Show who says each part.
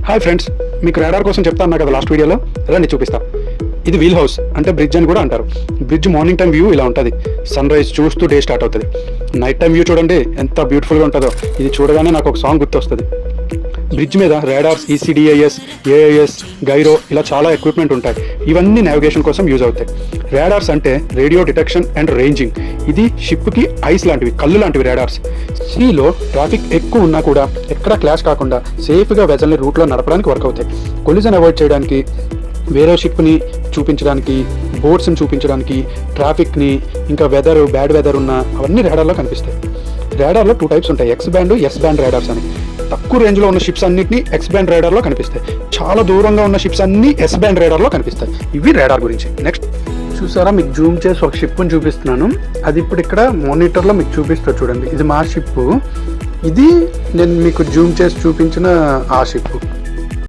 Speaker 1: Hi friends, మీకు radar కోసం చెప్తా అన్నా కదా లాస్ట్ వీడియోలో. రండి చూపిస్తా. ఇది వీల్ హౌస్ అంటే బ్రిడ్జ్ అని కూడా అంటారు. బ్రిడ్జ్ మార్నింగ్ టైం వ్యూ ఇలా ఉంటుంది. సన్ రైజ్ చూస్తూ డే స్టార్ట్ అవుతుంది. నైట్ టైం వ్యూ చూడండి ఎంత బ్యూటిఫుల్గా ఉంటుందో. ఇది చూడగానే నాకు ఒక సాంగ్ గుర్తొస్తుంది. బ్రిడ్జ్ మీద రాడార్స్, ECDIS, AIS, గైరో ఇలా చాలా ఎక్విప్మెంట్ ఉంటాయి. ఇవన్నీ నావిగేషన్ కోసం యూజ్ అవుతాయి. రాడార్స్ అంటే రేడియో డిటెక్షన్ అండ్ రేంజింగ్. ఇది షిప్కి ఐస్ లాంటివి, కళ్ళు లాంటివి రాడార్స్. సీలో ట్రాఫిక్ ఎక్కువ ఉన్నా కూడా ఎక్కడ క్లాష్ కాకుండా సేఫ్గా వెజల్ని రూట్లో నడపడానికి వర్క్ అవుతాయి. కొలిజన్ అవాయిడ్ చేయడానికి, వేరే షిప్ని చూపించడానికి, బోట్స్ని చూపించడానికి, ట్రాఫిక్ని, ఇంకా వెదర్, బ్యాడ్ వెదర్ ఉన్న అవన్నీ రాడార్లో కనిపిస్తాయి. రాడార్లో 2 టైప్స్ ఉంటాయి, X band, S band radars అని. తక్కువ రేంజ్లో ఉన్న షిప్స్ అన్నిటిని X బ్యాండ్ రాడార్లో కనిపిస్తాయి. చాలా దూరంగా ఉన్న షిప్స్ అన్ని S బ్యాండ్ రాడార్లో కనిపిస్తాయి. ఇవి రాడార్ గురించి. నెక్స్ట్ చూసారా, మీకు జూమ్ చేసి ఒక షిప్ని చూపిస్తున్నాను. అది ఇప్పుడు ఇక్కడ మానిటర్లో మీకు చూపిస్తా చూడండి. ఇది మా షిప్. ఇది నేను మీకు జూమ్ చేసి చూపించిన ఆ షిప్.